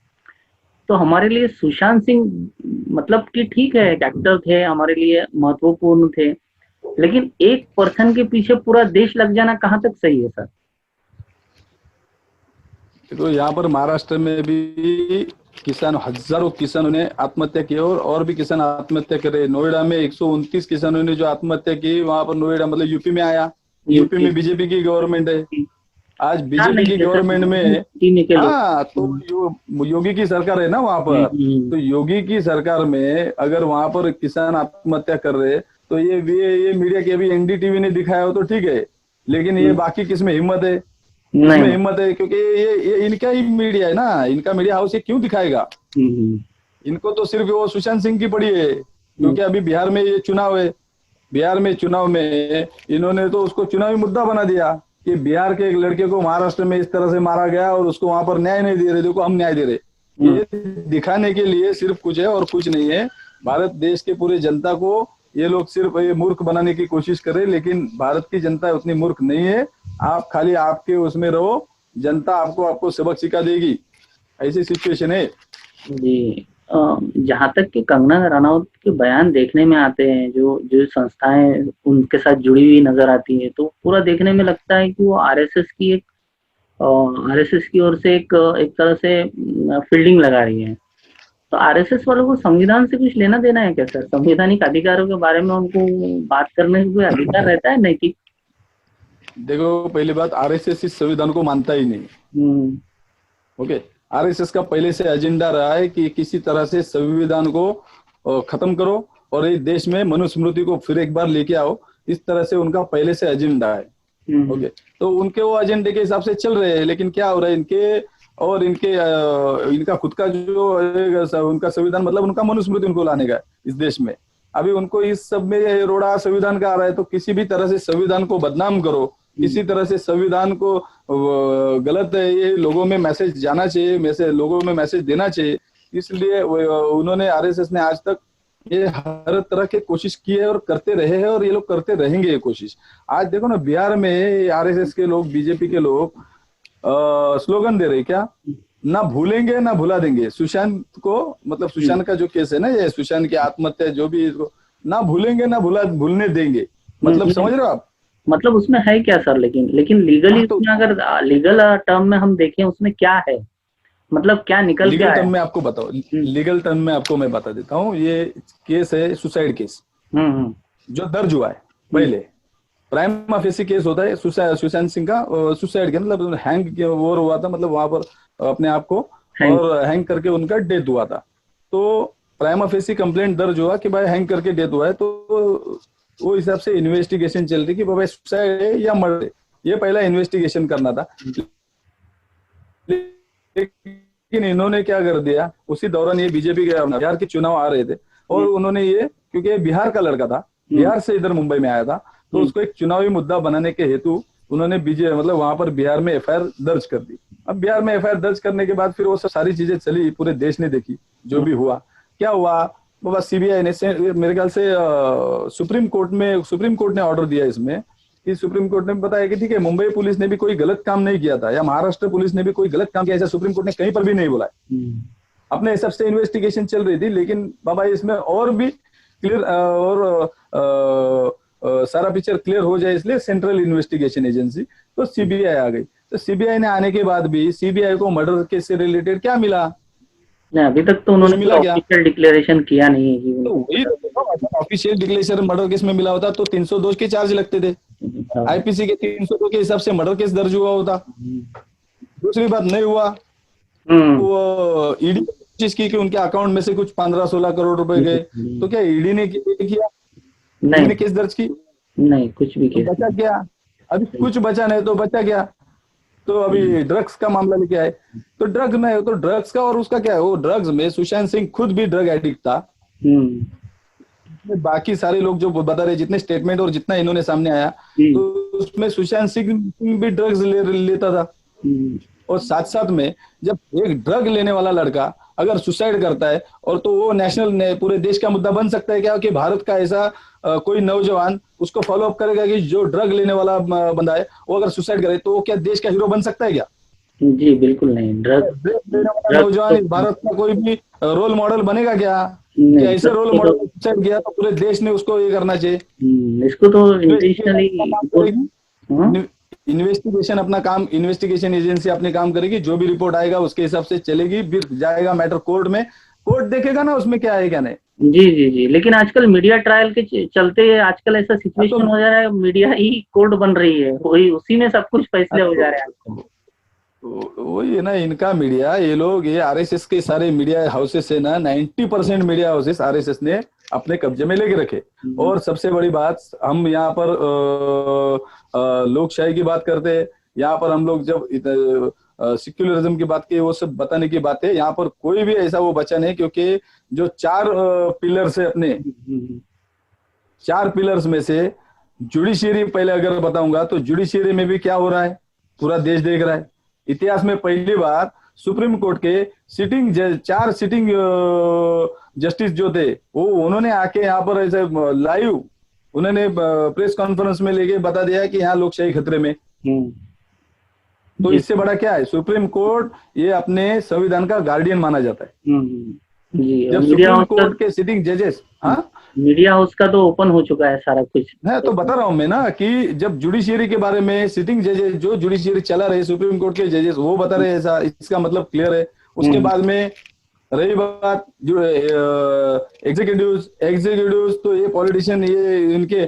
तो हमारे लिए सुशांत सिंह मतलब कि ठीक है, एक एक्टर थे, हमारे लिए महत्वपूर्ण थे, लेकिन एक पर्सन के पीछे पूरा देश लग जाना कहाँ तक सही है सर? तो यहाँ पर महाराष्ट्र में भी किसान, हजारों किसानों ने आत्महत्या की और भी किसान आत्महत्या कर रहे। नोएडा में 129 किसानों ने जो आत्महत्या की, वहां पर नोएडा मतलब यूपी में आया। यूपी यूपी में बीजेपी की गवर्नमेंट है। आज चार बीजेपी नहीं की थे सर, गवर्नमेंट में, 3 के लोग। हाँ, तो योगी की सरकार है ना वहां पर। हम्म, तो योगी की सरकार में अगर वहां पर किसान आत्महत्या कर रहे, तो ये मीडिया की अभी एनडीटीवी ने दिखाया हो तो ठीक है, लेकिन ये हम्म, बाकी किसमें हिम्मत है? किसमें नहीं। हिम्मत है? क्योंकि ये इनका ही मीडिया है ना, इनका मीडिया हाउस, ये क्यों दिखाएगा? हम्म, इनको तो सिर्फ वो सुशांत सिंह की पड़ी है, हम्म, क्योंकि अभी बिहार में ये चुनाव है। बिहार में चुनाव में इन्होंने तो उसको चुनावी मुद्दा बना दिया कि बिहार के एक लड़के को महाराष्ट्र में इस तरह से मारा गया और उसको वहां पर न्याय नहीं दे रहे, देखो हम न्याय दे रहे। हम्म, ये दिखाने के लिए सिर्फ कुछ है और कुछ नहीं है। भारत देश के पूरे जनता को ये लोग सिर्फ ये मूर्ख बनाने की कोशिश कर रहे, लेकिन भारत की जनता उतनी मूर्ख नहीं है। आप खाली आपके उसमें रहो, जनता आपको आपको सबक सिखा देगी, ऐसी सिचुएशन है। जी। जहाँ तक कि कंगना रनावत के बयान देखने में आते हैं, जो जो संस्थाएं उनके साथ जुड़ी हुई नजर आती है, तो पूरा देखने में लगता है कि वो आरएसएस की एक आरएसएस की ओर से एक तरह से फील्डिंग लगा रही है। तो आरएसएस वालों को संविधान से कुछ लेना देना है क्या सर? संवैधानिक अधिकारों के बारे में उनको बात करने का कोई अधिकार रहता है नैतिक? देखो, पहली बात, आरएसएस इस संविधान को मानता ही नहीं। हम्म, ओके। आरएसएस का पहले से एजेंडा रहा है कि किसी तरह से संविधान को खत्म करो और इस देश में मनुस्मृति को फिर एक बार लेके आओ, इस तरह से उनका पहले से एजेंडा है। ओके। तो उनके वो एजेंडे के हिसाब से चल रहे हैं, लेकिन क्या हो रहा है इनके और इनके इनका खुद का जो उनका संविधान, मतलब उनका मनुस्मृति उनको लाने का है इस देश में। अभी उनको इस सब में रोड़ा संविधान का आ रहा है, तो किसी भी तरह से संविधान को बदनाम करो, किसी तरह से संविधान को गलत है ये लोगों में मैसेज जाना चाहिए, लोगों में मैसेज देना चाहिए। इसलिए उन्होंने, आरएसएस ने आज तक ये हर तरह की कोशिश की है और करते रहे हैं, और ये लोग करते रहेंगे ये कोशिश। आज देखो ना, बिहार में आरएसएस के लोग, बीजेपी के लोग स्लोगन दे रहे क्या, ना भूलेंगे ना भुला देंगे सुशांत को। मतलब सुशांत का जो केस है ना, ये सुशांत की आत्महत्या जो भी, इसको ना भूलेंगे ना भूलने देंगे। मतलब समझ रहे हो आप? मतलब उसमें है क्या सर? लेकिन लीगली हाँ, तो उसमें अगर लीगल टर्म में हम देखें, उसमें क्या है? मतलब क्या निकल के लीगल आया? टर्म में आपको बताओ, लीगल टर्म में आपको मैं बता देता हूँ। ये केस है सुसाइड केस, हम्म, जो दर्ज हुआ है पहले। प्राइमा फेसी केस होता है सुशांत सिंह का सुसाइड के, मतलब हैंग वो हुआ था, मतलब वहां पर अपने आप को हैंग। और हैंग करके उनका डेथ हुआ था। तो प्राइमा फेसी कंप्लेंट दर्ज हुआ कि भाई हैंग करके डेथ हुआ है, तो वो हिसाब से इन्वेस्टिगेशन चल रही कि भाई सुसाइड है या मर्डर है, ये पहला इन्वेस्टिगेशन करना था। लेकिन इन्होंने क्या कर दिया, उसी दौरान ये बीजेपी के बिहार के चुनाव आ रहे थे, और उन्होंने ये, क्योंकि बिहार का लड़का था, बिहार से इधर मुंबई में आया था, तो उसको एक चुनावी मुद्दा बनाने के हेतु उन्होंने मतलब वहां पर बिहार में एफआईआर दर्ज कर दी। अब बिहार में एफआईआर दर्ज करने के बाद फिर वो सारी चीजें चली, पूरे देश ने देखी जो भी हुआ। क्या हुआ बाबा, सीबीआई ने मेरे ख्याल से सुप्रीम कोर्ट ने ऑर्डर दिया इसमें, कि सुप्रीम कोर्ट ने बताया कि ठीक है, मुंबई पुलिस ने भी कोई गलत काम नहीं किया था, या महाराष्ट्र पुलिस ने भी कोई गलत काम किया, ऐसा सुप्रीम कोर्ट ने कहीं पर भी नहीं बोला है। अपने हिसाब से इन्वेस्टिगेशन चल रही थी, लेकिन बाबा इसमें और भी क्लियर सारा पिक्चर क्लियर हो जाए, इसलिए सेंट्रल इन्वेस्टिगेशन एजेंसी, तो सीबीआई आ गई। तो सीबीआई ने आने के बाद भी सीबीआई को मर्डर केस से रिलेटेड क्या मिला? नहीं, अभी तक तो कुछ उन्होंने मिला क्या? ऑफिशियल डिक्लेरेशन किया नहीं है कि तो उनको वही ऑफिशियल डिक्लेरेशन मर्डर केस में मिला होता तो 302 के चार्ज लगते थे, आईपीसी के 302 के हिसाब से मर्डर केस दर्ज हुआ होता। दूसरी बात, नहीं हुआ तो ईडी कोशिश की कि उनके अकाउंट में से कुछ 15-16 करोड़ रुपए गए, तो क्या ईडी ने किया? ईडी ने केस दर्ज की? नहीं, कुछ भी तो केस बचा क्या? अभी कुछ बचा नहीं, तो बचा क्या? तो अभी ड्रग्स का मामला लेके आए, तो ड्रग्स में, तो ड्रग्स का और उसका क्या है, वो ड्रग्स में सुशांत सिंह खुद भी ड्रग एडिक्ट था। उसमें बाकी सारे लोग जो बता रहे, जितने स्टेटमेंट और जितना इन्होंने सामने आया, तो उसमें सुशांत सिंह भी ड्रग्स लेता था। और साथ साथ में जब एक ड्रग लेने वाला लड़का अगर सुसाइड करता है, और तो वो नेशनल पूरे देश का मुद्दा बन सकता है क्या, कि भारत का ऐसा कोई नौजवान उसको फॉलो अप करेगा कि जो ड्रग लेने वाला बंदा है वो अगर सुसाइड करे, तो वो क्या देश का हीरो बन सकता है क्या? जी बिल्कुल नहीं। ड्रग लेने वाला नौजवान इस भारत का कोई भी रोल मॉडल बनेगा क्या? कि ऐसे रोल तो, मॉडल सुसाइड किया तो पूरे देश ने उसको ये करना चाहिए। इसको तो इंटेंशनली इन्वेस्टिगेशन अपना काम, इन्वेस्टिगेशन एजेंसी अपने काम करेगी, जो भी रिपोर्ट आएगा उसके हिसाब से चलेगी, फिर जाएगा मैटर कोर्ट में, कोर्ट देखेगा ना उसमें क्या है क्या नहीं। जी जी जी। लेकिन आजकल मीडिया ट्रायल के चलते आजकल ऐसा सिचुएशन हो जा रहा है, मीडिया ही कोर्ट बन रही है, वही उसी में सब कुछ फैसले हो जा रहे हैं। वही है ना इनका मीडिया, ये लोग, ये आरएसएस के सारे मीडिया हाउसेस है ना, 90% मीडिया हाउसेस आरएसएस ने अपने कब्जे में लेके रखे। और सबसे बड़ी बात, हम यहाँ पर लोकशाही की बात करते हैं, यहाँ पर हम लोग जब सेक्युलरिज्म की बात की, वो सब बताने की बात है, यहाँ पर कोई भी ऐसा वो बचा नहीं, क्योंकि जो 4 पिलर्स है अपने, 4 पिलर्स में से जुडिशियरी पहले अगर बताऊंगा, तो जुडिशियरी में भी क्या हो रहा है पूरा देश देख रहा है। इतिहास में पहली बार सुप्रीम कोर्ट के सिटिंग 4 सिटिंग जस्टिस जो थे, वो उन्होंने आके यहाँ पर ऐसे लाइव उन्होंने प्रेस कॉन्फ्रेंस में लेके बता दिया कि यहाँ लोकशाही खतरे में। तो इससे बड़ा क्या है? सुप्रीम कोर्ट ये अपने संविधान का गार्डियन माना जाता है। जब सुप्रीम कोर्ट के सिटिंग जजेस, हाँ, मीडिया हाउस का तो ओपन हो चुका है सारा कुछ है, तो बता रहा हूं मैं ना कि जब जुडिशियरी के बारे में सिटिंग जजेस, जो जुडिशियरी चला रहे सुप्रीम कोर्ट के जजेस, वो बता रहे ऐसा, इसका मतलब क्लियर है। उसके बाद में रही बात जो एग्जीक्यूटिव, तो ये पॉलिटिशियन, ये इनके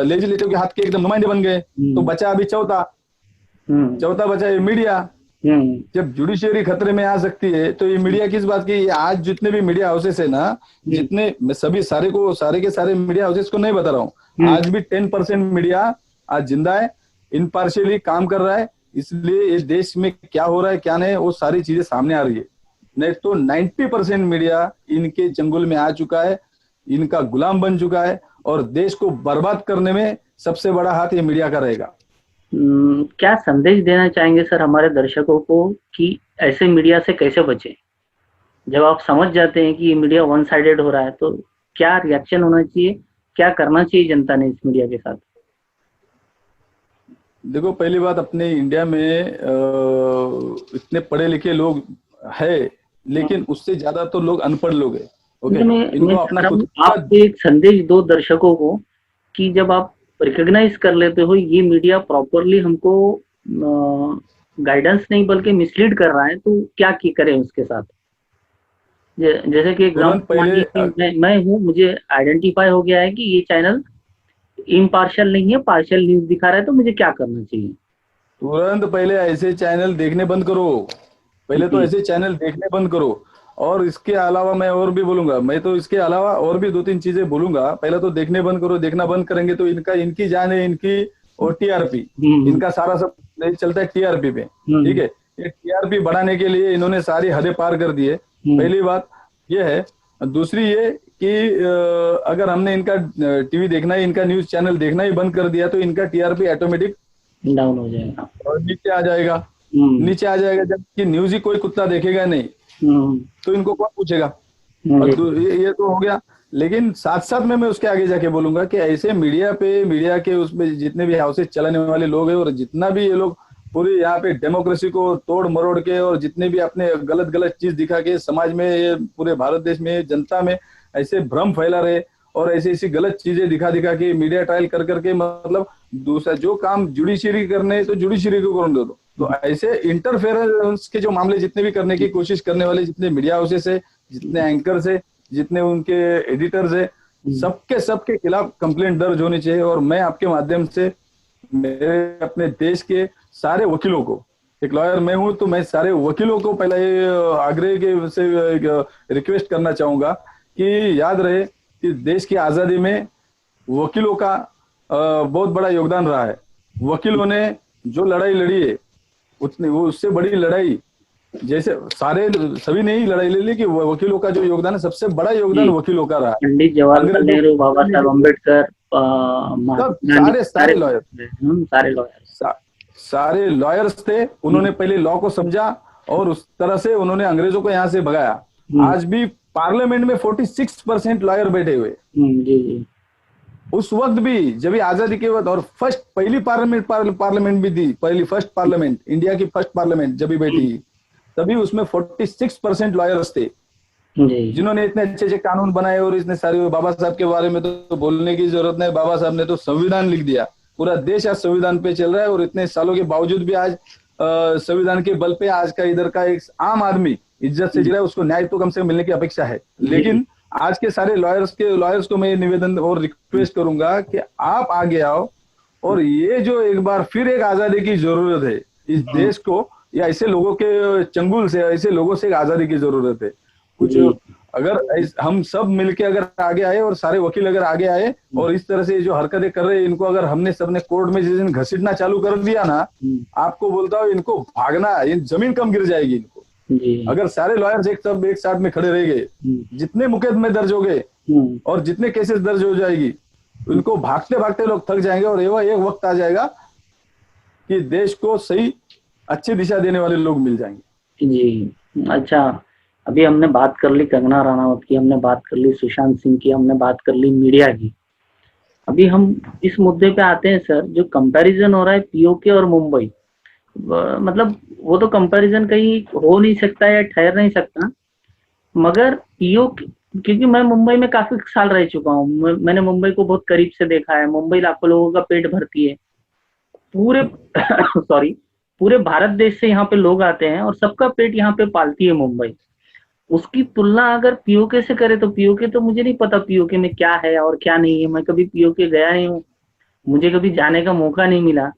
लेजिस्लेटिव के हाथ के एकदम नुमाइंदे बन गए। तो बचा अभी चौथा बचा ये मीडिया। जब जुडिशियरी खतरे में आ सकती है, तो ये मीडिया किस बात की? आज जितने भी मीडिया हाउसेस है ना, जितने, मैं सभी सारे के सारे मीडिया हाउसेस को नहीं बता रहा हूँ, आज भी 10% मीडिया आज जिंदा है, इम्पार्शियली काम कर रहा है। इसलिए इस देश में क्या हो रहा है क्या नहीं, वो सारी चीजें सामने आ रही है। नहीं तो 90% मीडिया इनके चंगुल में आ चुका है, इनका गुलाम बन चुका है, और देश को बर्बाद करने में सबसे बड़ा हाथ ये मीडिया का रहेगा। क्या संदेश देना चाहेंगे सर हमारे दर्शकों को कि ऐसे मीडिया से कैसे बचें? जब आप समझ जाते हैं कि ये मीडिया वन साइडेड हो रहा है, तो क्या रिएक्शन होना चाहिए, क्या करना चाहिए जनता ने इस मीडिया के साथ? देखो, पहली बात, अपने इंडिया में इतने पढ़े लिखे लोग है, लेकिन उससे ज्यादा तो लोग अनपढ़ लोग है। ओके, इनको अपना खुद आप एक संदेश दो दर्शकों को कि जब आप रिकॉग्नाइज कर लेते हो ये मीडिया प्रॉपरली हमको गाइडेंस नहीं बल्कि मिसलीड कर रहा है, तो क्या की करें उसके साथ? जैसे कि एग्जाम्पल मैं हूँ, मुझे आइडेंटिफाई हो गया है कि ये चैनल इम्पार्शियल नहीं है, पार्शियल न्यूज दिखा रहा है, तो मुझे क्या करना चाहिए? तुरंत पहले ऐसे चैनल देखने बंद करो। पहले तो ऐसे चैनल देखने बंद करो। और इसके अलावा मैं और भी बोलूंगा, मैं तो इसके अलावा और भी 2-3 चीजें बोलूंगा। पहले तो देखने बंद करो, देखना बंद करेंगे तो इनकी जान है, इनकी और टीआरपी, इनका सारा सब चलता है टीआरपी पे। ठीक है, ये टीआरपी बढ़ाने के लिए इन्होंने सारी हदें पार कर दी है। पहली बात ये है। दूसरी ये कि अगर हमने इनका टीवी देखना ही, इनका न्यूज चैनल देखना ही बंद कर दिया, तो इनका टीआरपी ऑटोमेटिक डाउन हो जाएगा और नीचे आ जाएगा। जबकि न्यूज ही कोई कुत्ता देखेगा नहीं, तो इनको कौन पूछेगा? और ये तो हो गया। लेकिन साथ साथ में मैं उसके आगे जाके बोलूंगा कि ऐसे मीडिया के उसमें जितने भी हाउसेस चलाने वाले लोग हैं, और जितना भी ये लोग पूरी यहाँ पे डेमोक्रेसी को तोड़ मरोड़ के, और जितने भी अपने गलत चीज दिखा के समाज में, ये पूरे भारत देश में जनता में ऐसे भ्रम फैला रहे, और ऐसी गलत चीजें दिखा के मीडिया ट्रायल कर करके, मतलब दूसरा जो काम जुडिशियरी करने, तो जुडिशियरी को करने दो। तो ऐसे इंटरफेरेंस के जो मामले जितने भी करने की कोशिश करने वाले जितने मीडिया हाउसेस है, जितने एंकर्स है, जितने उनके एडिटर्स है, सबके खिलाफ कंप्लेंट दर्ज होनी चाहिए। और मैं आपके माध्यम से मेरे अपने देश के सारे वकीलों को, एक लॉयर मैं हूं, तो मैं सारे वकीलों को पहले आग्रह के से रिक्वेस्ट करना चाहूंगा कि याद रहे कि देश की आजादी में वकीलों का बहुत बड़ा योगदान रहा है। वकीलों ने जो लड़ाई लड़ी है, उससे बड़ी लड़ाई जैसे सारे सभी ने ही लड़ाई ले ली कि वकीलों का जो योगदान है, सबसे बड़ा योगदान जी, वकीलों का रहा है। पंडित जवाहरलाल अंग्रेजों नेहरू, को बाबा हराने साहब के लिए अम्बेडकर, सब महात्मा गांधी, सारे सारे सारे लॉयर, सारे लॉयर। सा, सारे लॉयर्स थे। उन्होंने पहले लॉ को समझा और उस तरह से उन्होंने अंग्रेजों को यहाँ से भगाया। आज भी पार्लियामेंट में 46% लॉयर बैठे हुए। जी जी। उस वक्त भी जब ये आजादी के वक्त, और फर्स्ट पहली पार्लियामेंट भी थी, पहली फर्स्ट पार्लियामेंट, इंडिया की फर्स्ट पार्लियामेंट जब भी बैठी, तभी उसमें 46% लॉयर्स थे जी जिन्होंने इतने अच्छे अच्छे कानून बनाए। और इतने सारे, बाबा साहब के बारे में तो बोलने की जरूरत नहीं, बाबा साहब ने तो संविधान लिख दिया। पूरा देश आज संविधान पे चल रहा है, और इतने सालों के बावजूद भी आज संविधान के बल पे आज का इधर का एक आम आदमी इज्जत से जी रहा है। उसको न्याय तो कम से कम मिलने की अपेक्षा है। लेकिन आज के सारे लॉयर्स को मैं निवेदन और रिक्वेस्ट करूंगा कि आप आगे आओ, और ये जो एक बार फिर एक आजादी की जरूरत है इस देश को, या ऐसे लोगों के चंगुल से, ऐसे लोगों से एक आजादी की जरूरत है। कुछ जी अगर हम सब मिलके अगर आगे आए, और सारे वकील अगर आगे आए, और इस तरह से जो हरकतें कर रहे हैं इनको अगर हमने सबने कोर्ट में जिस दिन घसीटना चालू कर दिया ना, आपको बोलता हूँ इनको भागना, ये जमीन कम गिर जाएगी इनको। जी। अगर सारे लॉयर्स एक साथ में खड़े रह गए, जितने मुकदमे दर्ज हो गए और जितने केसेस दर्ज हो जाएगी, इनको भागते भागते लोग थक जाएंगे, और एक वक्त आ जाएगा कि देश को सही अच्छी दिशा देने वाले लोग मिल जाएंगे। जी। अच्छा, अभी हमने बात कर ली कंगना रनावत की, हमने बात कर ली सुशांत सिंह की, हमने बात कर ली मीडिया की। अभी हम इस मुद्दे पे आते हैं सर, जो कंपैरिजन हो रहा है पीओके और मुंबई, मतलब वो तो कंपैरिजन कहीं हो नहीं सकता या ठहर नहीं सकता, मगर पीओके, क्योंकि मैं मुंबई में काफी साल रह चुका हूँ, मैंने मुंबई को बहुत करीब से देखा है। मुंबई लाखों लोगों का पेट भरती है, पूरे सॉरी, पूरे भारत देश से यहाँ पे लोग आते हैं और सबका पेट यहाँ पे पालती है मुंबई। उसकी तुलना अगर पीओके से करे तो पीओके तो मुझे नहीं पता पीओके में क्या है और क्या नहीं है, मैं कभी पीओके गया नहीं हूँ, मुझे कभी जाने का मौका नहीं मिला।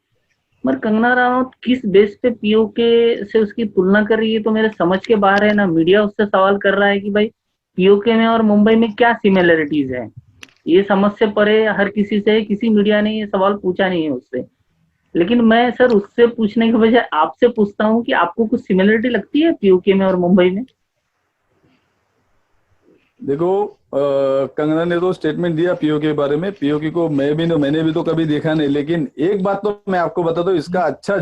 मगर कंगना रनावत किस बेस पे पीओके से उसकी तुलना कर रही है, तो मेरे समझ के बाहर है ना। मीडिया उससे सवाल कर रहा है कि भाई पीओके में और मुंबई में क्या सिमिलरिटीज है, ये समझ से परे हर किसी से, किसी मीडिया ने ये सवाल पूछा नहीं है उससे। लेकिन मैं सर उससे पूछने के बजाय आपसे पूछता हूँ कि आपको कुछ सिमिलरिटी लगती है पीओके में और मुंबई में? देखो, कंगना ने तो स्टेटमेंट दिया पीओके के बारे में। पीओके को मैंने भी तो कभी देखा नहीं, लेकिन एक बात तो मैं आपको बता दूं, इसका अच्छा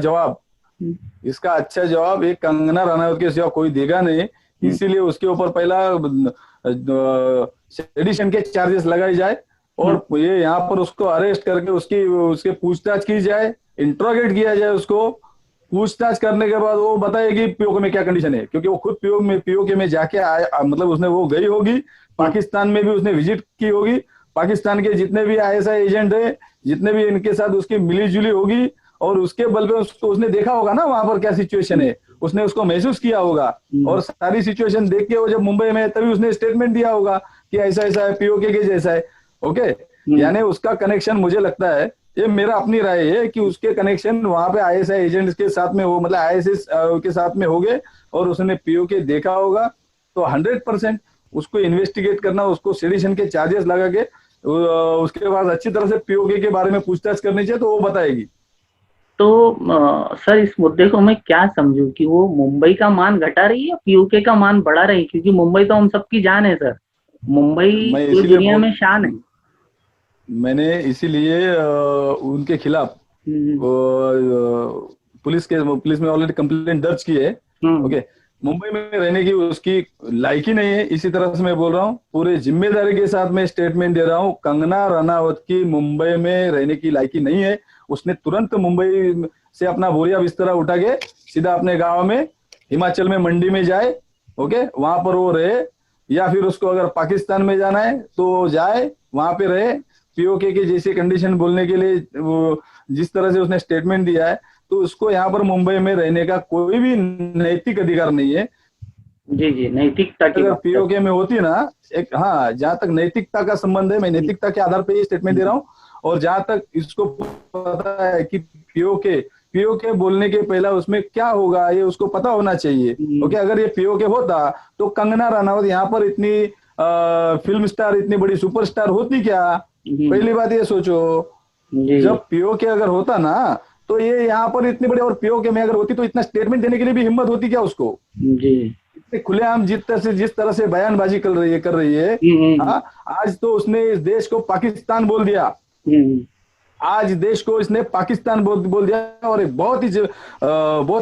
जवाब एक कंगना रनावत के सिवा कोई देगा नहीं। इसीलिए उसके ऊपर पहला सेडिशन के चार्जेस लगाए जाए, और ये यहाँ पर उसको अरेस्ट करके उसके पूछताछ की जाए, इंट्रोगेट किया जाए उसको। पूछताछ करने के बाद वो बताएगी पीओके में क्या कंडीशन है, क्योंकि वो खुद पीओके में जाके आया, मतलब उसने वो गई होगी, पाकिस्तान में भी उसने विजिट की होगी। पाकिस्तान के जितने भी आईएसआई एजेंट है, जितने भी इनके साथ उसकी मिली जुली होगी, और उसके बल पे उसने देखा होगा ना वहां पर क्या सिचुएशन है, उसने उसको महसूस किया होगा। और सारी सिचुएशन देख के वो जब मुंबई में, तभी उसने स्टेटमेंट दिया होगा कि ऐसा ऐसा है, पीओके के जैसा है। ओके, यानी उसका कनेक्शन, मुझे लगता है, ये मेरा अपनी राय है कि उसके कनेक्शन वहां पे आईएसआई एजेंट्स के साथ में हो, मतलब आईएसएस के साथ में हो गए, और उसने पीओके देखा होगा। तो 100% उसको इन्वेस्टिगेट करना, उसको सेडिशन के चार्जेस लगा के उसके बाद अच्छी तरह से पीओके के बारे में पूछताछ करनी चाहिए, तो वो बताएगी। तो सर इस मुद्दे को मैं क्या समझूं कि वो मुंबई का मान घटा रही है, पीओके का मान बढ़ा रही है? क्योंकि मुंबई तो हम सबकी जान है सर, मुंबई मैं पूरी इसीलिए दुनिया में शान है। मैंने इसीलिए उनके खिलाफ पुलिस में ऑलरेडी कंप्लेंट दर्ज की है। ओके, मुंबई में रहने की उसकी लायकी नहीं है। इसी तरह से मैं बोल रहा हूँ, पूरे जिम्मेदारी के साथ मैं स्टेटमेंट दे रहा हूँ, कंगना रनावत की मुंबई में रहने की लायकी नहीं है। उसने तुरंत मुंबई से अपना बोरिया बिस्तरा उठा के सीधा अपने गांव में, हिमाचल में मंडी में जाए। ओके, वहां पर वो रहे, या फिर उसको अगर पाकिस्तान में जाना है तो जाए, वहां पे रहे। पीओके के जैसे कंडीशन बोलने के लिए वो जिस तरह से उसने स्टेटमेंट दिया है, तो उसको यहाँ पर मुंबई में रहने का कोई भी नैतिक अधिकार नहीं है। जी जी, नैतिकता की अगर बात कर। पीओके में होती ना, एक, हाँ, जहां तक नैतिकता का संबंध है, मैं नैतिकता के आधार पर ये स्टेटमेंट दे रहा हूँ। और जहां तक इसको पता है कि पीओके पीओके बोलने के पहला उसमें क्या होगा, ये उसको पता होना चाहिए। ओके, अगर ये पीओके होता तो कंगना रनावत यहाँ पर इतनी फिल्म स्टार, इतनी बड़ी सुपरस्टार होती क्या? पहली बात ये सोचो, जी जब पीओके अगर होता ना, तो ये यहाँ पर इतनी बड़ी, और पीओके में अगर होती तो इतना स्टेटमेंट देने के लिए भी हिम्मत होती क्या उसको? जी। इतने खुलेआम जिस तरह से बयानबाजी कर रही है। हम्म। हाँ, आज तो उसने इस देश को पाकिस्तान बोल दिया। हम्म। आज देश को इसने पाकिस्तान बोल दिया। और एक बहुत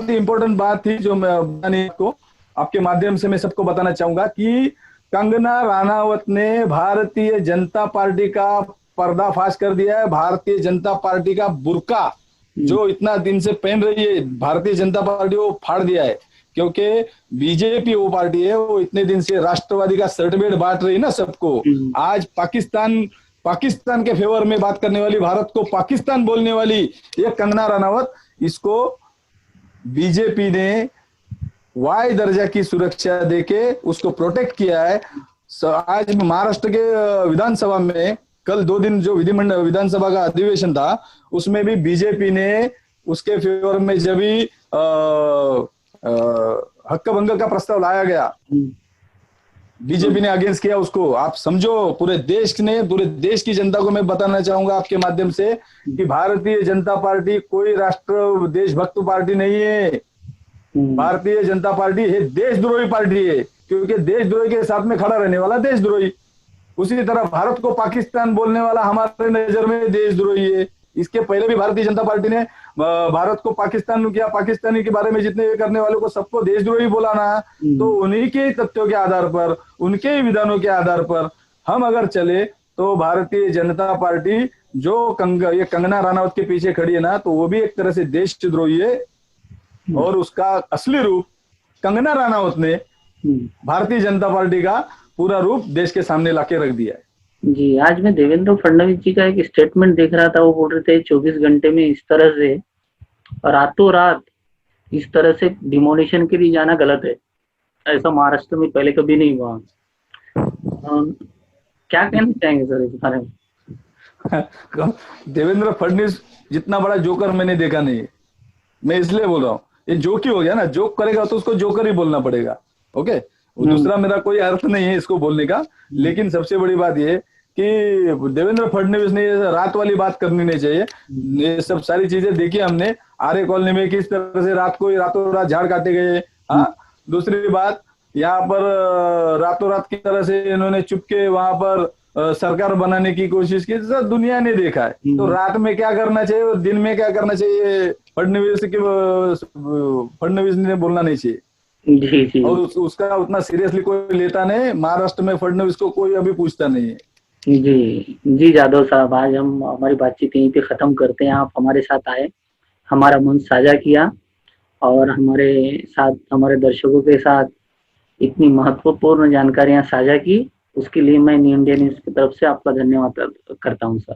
ही इंपॉर्टेंट बात थी जो मैं आपको आपके माध्यम से मैं सबको बताना चाहूंगा कि कंगना राणावत ने भारतीय जनता पार्टी का पर्दाफाश कर दिया है। भारतीय जनता पार्टी का बुर्का जो इतना दिन से पहन रही है भारतीय जनता पार्टी, वो फाड़ दिया है। क्योंकि बीजेपी वो पार्टी है, वो इतने दिन से राष्ट्रवादी का सर्टिफिकेट बांट रही है ना सबको। आज पाकिस्तान के फेवर में बात करने वाली, भारत को पाकिस्तान बोलने वाली ये कंगना राणावत, इसको बीजेपी ने वाई दर्जा की सुरक्षा देके उसको प्रोटेक्ट किया है। आज महाराष्ट्र के विधानसभा में कल 2 दिन जो विधानसभा का अधिवेशन था, उसमें भी बीजेपी ने उसके फेवर में जब भी हक्क भंग का प्रस्ताव लाया गया, बीजेपी ने अगेंस्ट किया उसको। आप समझो, पूरे देश की जनता को मैं बताना चाहूंगा आपके माध्यम से कि भारतीय जनता पार्टी कोई राष्ट्र देशभक्त पार्टी नहीं है। भारतीय जनता पार्टी है देशद्रोही पार्टी है, क्योंकि देशद्रोही के साथ में खड़ा रहने वाला देशद्रोही। उसी तरह भारत को पाकिस्तान बोलने वाला हमारे नजर में देशद्रोही है। इसके पहले भी भारतीय जनता पार्टी ने भारत को पाकिस्तान किया, पाकिस्तानी के बारे में जितने करने वालों को सबको देशद्रोही बोला ना। तो उन्हीं के तथ्यों के आधार पर, उनके विधानों के आधार पर हम अगर चले तो भारतीय जनता पार्टी जो ये कंगना राणावत के पीछे खड़ी है ना, तो वो भी एक तरह से देशद्रोही है। और उसका असली रूप कंगना राणावत ने भारतीय जनता पार्टी का पूरा रूप देश के सामने लाके रख दिया है। जी, आज मैं देवेंद्र फडणवीस जी का एक स्टेटमेंट देख रहा था। वो बोल रहे थे 24 घंटे में इस तरह से रातों रात इस तरह से डिमोलिशन के लिए जाना गलत है। ऐसा महाराष्ट्र में पहले कभी नहीं हुआ। क्या कहना चाहेंगे सर इस बारे में? देवेंद्र फडणवीस जितना बड़ा जोकर मैंने देखा नहीं है। मैं इसलिए बोल रहा हूँ, ये जोक ही हो गया ना। जोक करेगा तो उसको जोकर ही बोलना पड़ेगा। ओके, दूसरा मेरा कोई अर्थ नहीं है इसको बोलने का। लेकिन सबसे बड़ी बात ये कि देवेंद्र फडणवीस ने रात वाली बात करनी नहीं चाहिए। ये सब सारी चीजें देखी हमने। आर्य कॉलोनी में किस तरह से रातों रात झाड़ काटे गए। हाँ, दूसरी बात, यहाँ पर रातों रात की तरह से इन्होंने चुपके वहां पर सरकार बनाने की कोशिश की। सब दुनिया ने देखा है। तो रात में क्या करना चाहिए और दिन में क्या करना चाहिए, फडणवीस ने बोलना नहीं चाहिए। जी जी। और उसका उतना सीरियसली कोई लेता नहीं। महाराष्ट्र में फडणवीस को कोई अभी पूछता नहीं है। जी जी जादव साहब, आज हम हमारी बातचीत यहीं पे खत्म करते हैं। आप हमारे साथ आए, हमारा मन साझा किया और हमारे साथ, हमारे दर्शकों के साथ इतनी महत्वपूर्ण जानकारियां साझा की। उसके लिए मैं इंडिया न्यूज की तरफ से आपका धन्यवाद करता हूं सर।